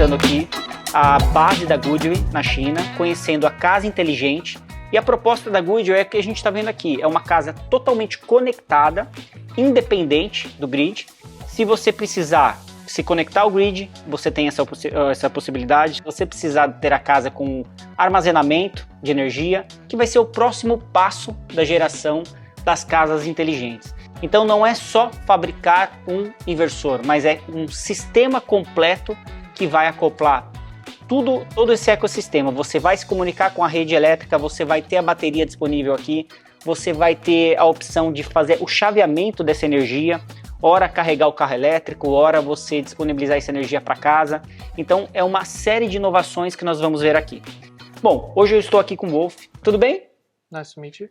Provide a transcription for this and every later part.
visitando aqui a base da GoodWe na China, conhecendo a casa inteligente. E a proposta da GoodWe é o que a gente está vendo aqui, é uma casa totalmente conectada, independente do grid. Se você precisar se conectar ao grid, você tem essa possibilidade. Se você precisar ter a casa com armazenamento de energia, que vai ser o próximo passo da geração das casas inteligentes. Então não é só fabricar um inversor, mas é um sistema completo que vai acoplar todo esse ecossistema. Você vai se comunicar com a rede elétrica, você vai ter a bateria disponível aqui, você vai ter a opção de fazer o chaveamento dessa energia, ora carregar o carro elétrico, ora você disponibilizar essa energia para casa. Então é uma série de inovações que nós vamos ver aqui. Bom, hoje eu estou aqui com o Wolf. Tudo bem? Nice to meet you.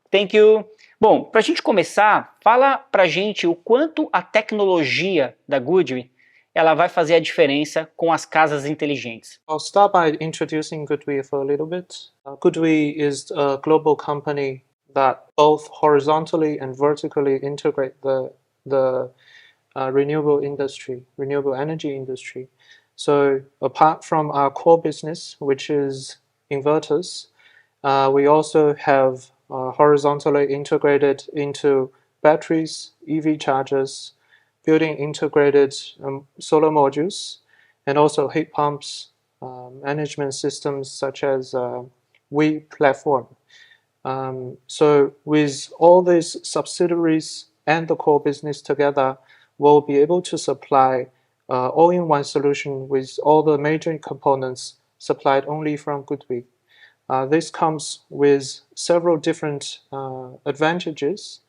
Thank you. Bom, para a gente começar, fala para a gente o quanto a tecnologia da GoodWe ela vai fazer a diferença com as casas inteligentes. I'll start by introducing GoodWe for a little bit. GoodWe is a global company that both horizontally and vertically integrate the renewable energy industry. So apart from our core business, which is inverters, we also have horizontally integrated into batteries, EV chargers, building integrated solar modules, and also heat pumps, management systems such as WE platform. So with all these subsidiaries and the core business together, we'll be able to supply all-in-one solution with all the major components supplied only from GoodWe. This comes with several different advantages.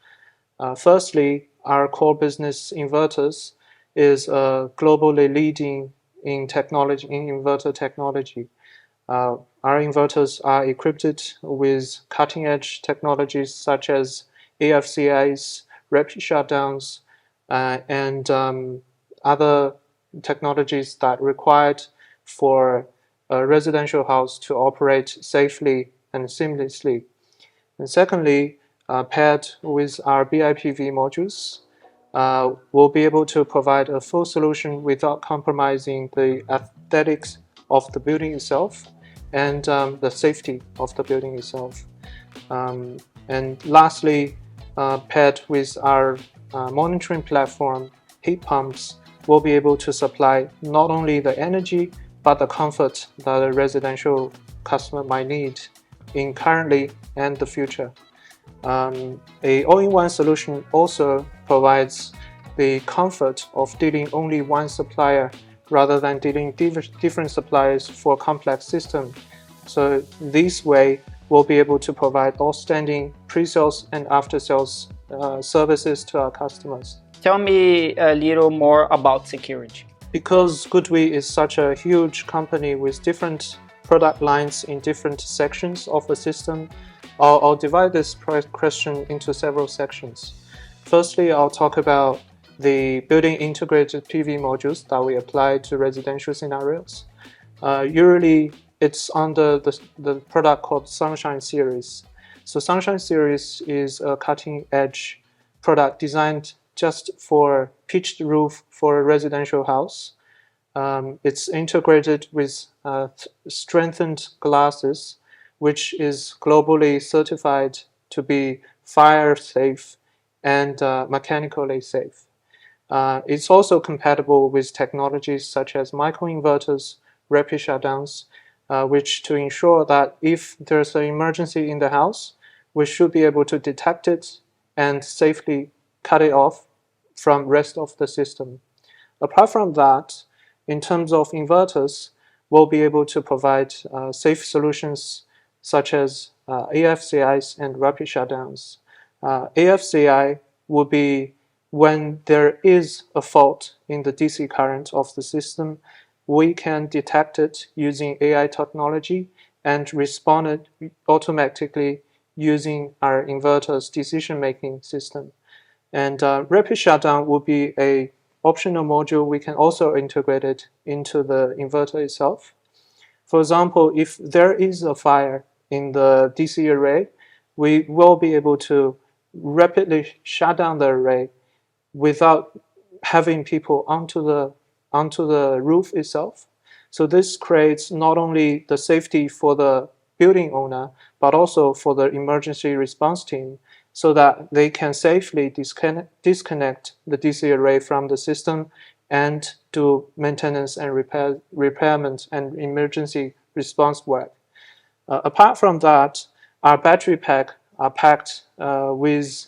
Firstly, our core business inverters is globally leading in technology, in inverter technology. Our inverters are equipped with cutting-edge technologies such as AFCIs, rapid shutdowns, and other technologies that are required for a residential house to operate safely and seamlessly. And secondly, paired with our BIPV modules, we'll be able to provide a full solution without compromising the aesthetics of the building itself and the safety of the building itself. And lastly, paired with our monitoring platform, heat pumps, we'll be able to supply not only the energy but the comfort that a residential customer might need in currently and the future. A all-in-one solution also provides the comfort of dealing only one supplier rather than dealing different suppliers for a complex system. So this way, we'll be able to provide outstanding pre-sales and after-sales services to our customers. Tell me a little more about security. Because GoodWe is such a huge company with different product lines in different sections of the system, I'll divide this question into several sections. Firstly, I'll talk about the building integrated PV modules that we apply to residential scenarios. Usually, it's under the product called Sunshine Series. So Sunshine Series is a cutting-edge product designed just for pitched roof for a residential house. It's integrated with strengthened glasses, which is globally certified to be fire safe and mechanically safe. It's also compatible with technologies such as microinverters, rapid shutdowns, which to ensure that if there's an emergency in the house, we should be able to detect it and safely cut it off from rest of the system. Apart from that, in terms of inverters, we'll be able to provide safe solutions such as AFCIs and rapid shutdowns. AFCI will be when there is a fault in the DC current of the system, we can detect it using AI technology and respond it automatically using our inverter's decision-making system. And rapid shutdown will be a optional module we can also integrate it into the inverter itself. For example, if there is a fire in the DC array, we will be able to rapidly shut down the array without having people onto the roof itself. So this creates not only the safety for the building owner, but also for the emergency response team, so that they can safely disconnect the DC array from the system and do maintenance and repairment and emergency response work. Apart from that, our battery pack are packed with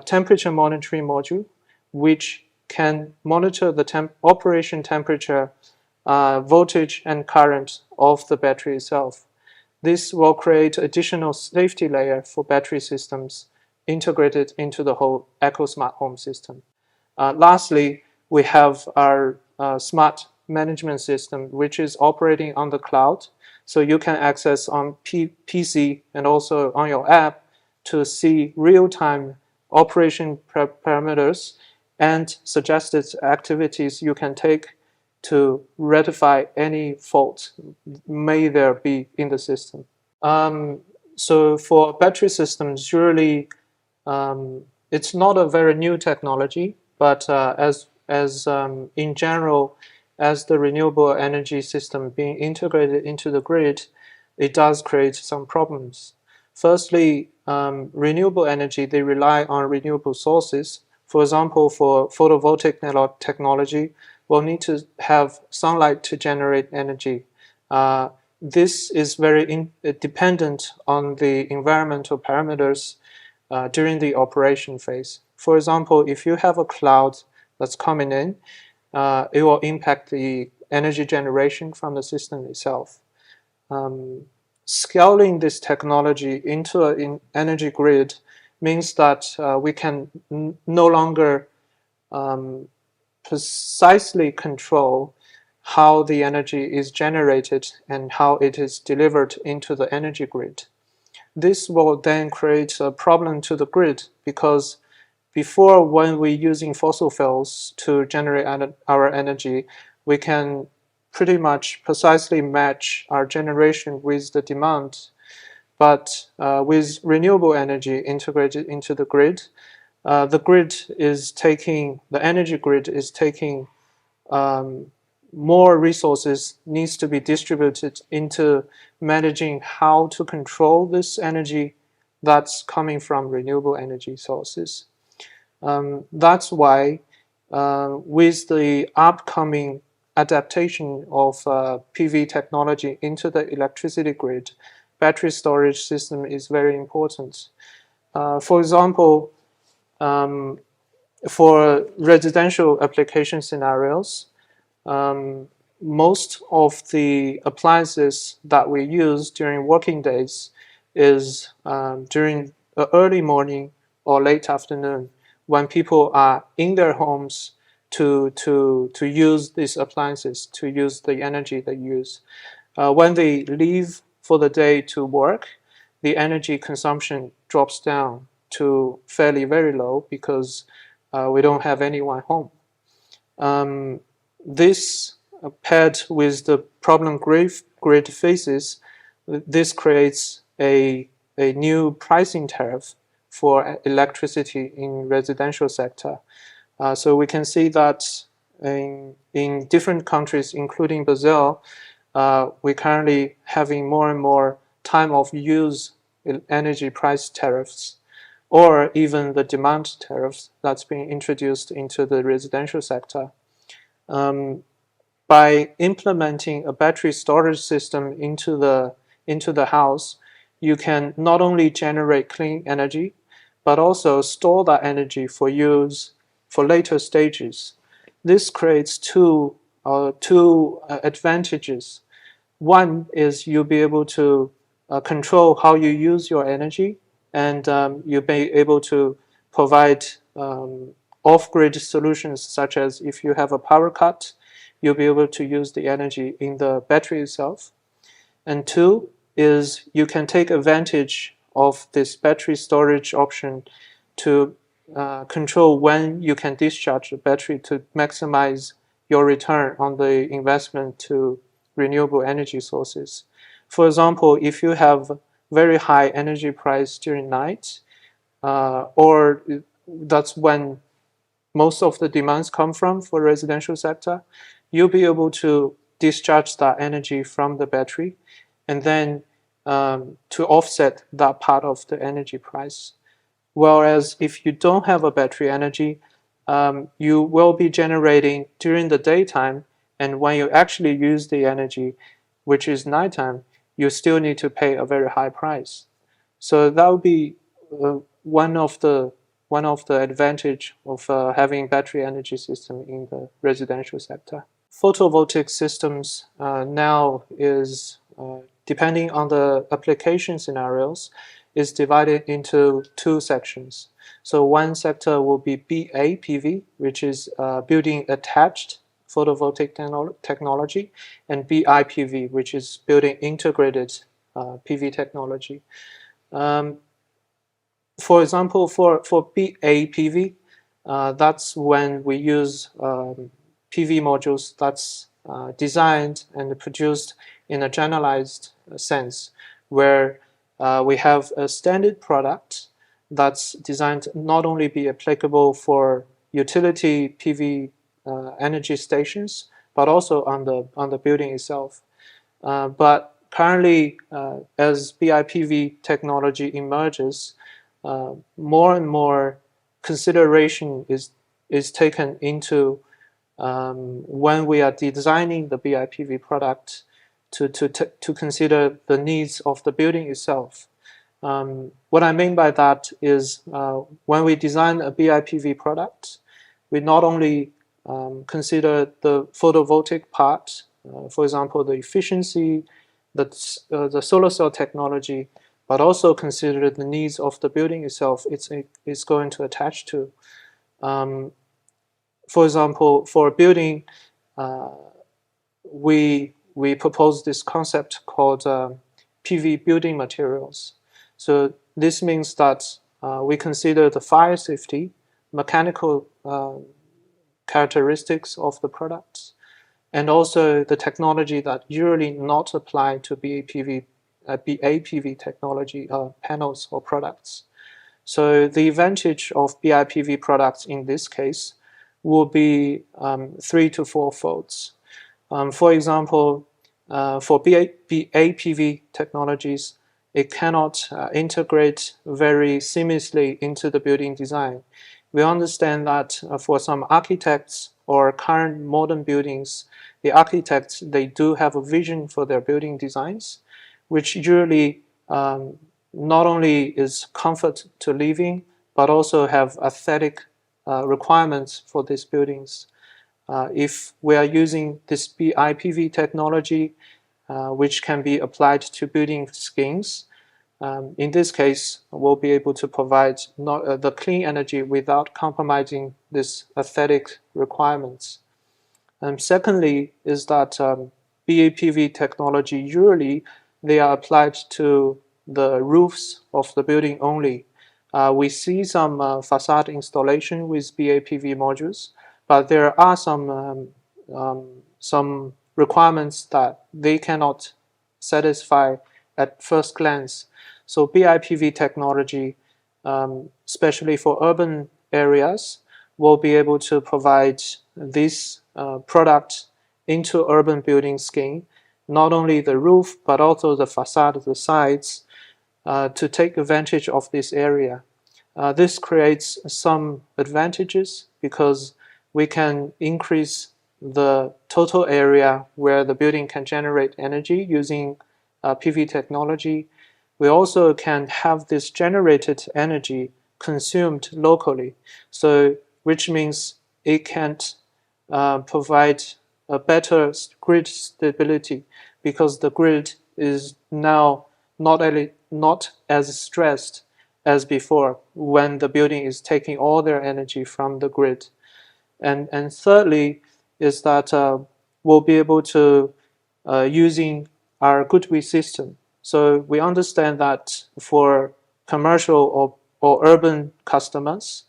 temperature monitoring module, which can monitor the operation temperature, voltage, and current of the battery itself. This will create additional safety layer for battery systems integrated into the whole EcoSmart Home system. Lastly, we have our smart management system, which is operating on the cloud. So you can access on PC and also on your app to see real-time operation parameters and suggested activities you can take to rectify any fault may there be in the system. So for battery systems, usually it's not a very new technology, but as in general, as the renewable energy system being integrated into the grid, it does create some problems. Firstly, renewable energy, they rely on renewable sources. For example, for photovoltaic technology, we'll need to have sunlight to generate energy. This is very dependent on the environmental parameters during the operation phase. For example, if you have a cloud that's coming in, it will impact the energy generation from the system itself. Scaling this technology into an energy grid means that we can no longer precisely control how the energy is generated and how it is delivered into the energy grid. This will then create a problem to the grid, because before, when we're using fossil fuels to generate our energy, we can pretty much precisely match our generation with the demand. But with renewable energy integrated into the grid, the energy grid is taking more resources, needs to be distributed into managing how to control this energy that's coming from renewable energy sources. That's why with the upcoming adaptation of PV technology into the electricity grid, battery storage system is very important. For example, for residential application scenarios, most of the appliances that we use during working days is during the early morning or late afternoon, when people are in their homes to use these appliances, to use the energy they use. When they leave for the day to work, the energy consumption drops down to fairly very low, because we don't have anyone home. This paired with the problem grid faces, this creates a new pricing tariff for electricity in residential sector. So we can see that in different countries, including Brazil, we're currently having more and more time of use energy price tariffs, or even the demand tariffs that's being introduced into the residential sector. By implementing a battery storage system into the house, you can not only generate clean energy, but also store that energy for use for later stages. This creates two advantages. One is you'll be able to control how you use your energy, and you'll be able to provide off-grid solutions, such as if you have a power cut, you'll be able to use the energy in the battery itself. And two is you can take advantage of this battery storage option to control when you can discharge the battery to maximize your return on the investment to renewable energy sources. For example, if you have very high energy price during night, or that's when most of the demands come from for residential sector, you'll be able to discharge that energy from the battery, and then to offset that part of the energy price. Whereas if you don't have a battery energy, you will be generating during the daytime, and when you actually use the energy, which is nighttime, you still need to pay a very high price. So that would be one of the advantage of having battery energy system in the residential sector. Photovoltaic systems now is depending on the application scenarios, is divided into two sections. So one sector will be BIPV, which is building attached photovoltaic technology, and BIPV, which is building integrated PV technology. For example, for BIPV, that's when we use PV modules that's designed and produced in a generalized sense, where we have a standard product that's designed to not only be applicable for utility PV energy stations, but also on the building itself. But currently, as BIPV technology emerges, more and more consideration is taken into when we are designing the BIPV product to consider the needs of the building itself. What I mean by that is when we design a BIPV product, we not only consider the photovoltaic part, for example, the efficiency, the solar cell technology, but also consider the needs of the building itself it's going to attach to. For example, for a building, we propose this concept called PV building materials. So this means that we consider the fire safety, mechanical characteristics of the products, and also the technology that usually not applied to BIPV technology panels or products. So the advantage of BIPV products in this case will be 3 to 4 folds. For example, for BIPV technologies, it cannot integrate very seamlessly into the building design. We understand that for some architects or current modern buildings, the architects, they do have a vision for their building designs, which usually not only is comfort to living, but also have aesthetic requirements for these buildings. If we are using this BIPV technology, which can be applied to building skins, in this case, we'll be able to provide the clean energy without compromising these aesthetic requirements. Secondly, is that BIPV technology usually they are applied to the roofs of the building only. We see some facade installation with BIPV modules, but there are some requirements that they cannot satisfy at first glance. So BIPV technology, especially for urban areas, will be able to provide this product into urban building scheme, not only the roof, but also the facade, the sides, to take advantage of this area. This creates some advantages because we can increase the total area where the building can generate energy using PV technology. We also can have this generated energy consumed locally, so which means it can provide a better grid stability because the grid is now not as stressed as before when the building is taking all their energy from the grid. And thirdly is that we'll be able to using our GoodWe system. So we understand that for commercial or urban customers,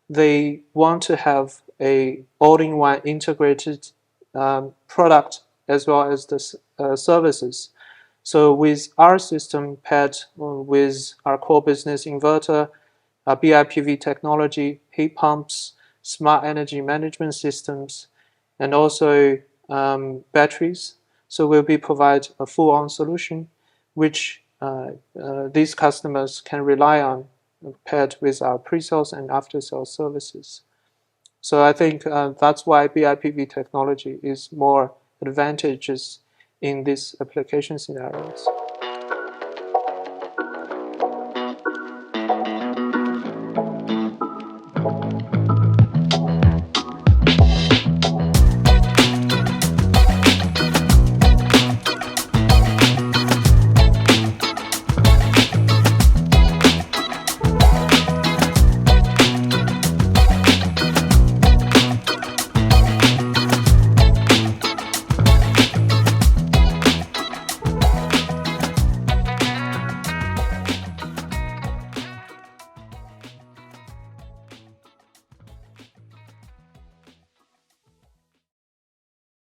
they want to have a all-in-one integrated product as well as the services. So with our system paired with our core business inverter, BIPV technology, heat pumps, smart energy management systems, and also batteries, So we'll provide a full-on solution which these customers can rely on, paired with our pre-sales and after-sales services. So I think that's why BIPV technology is more advantageous in these application scenarios.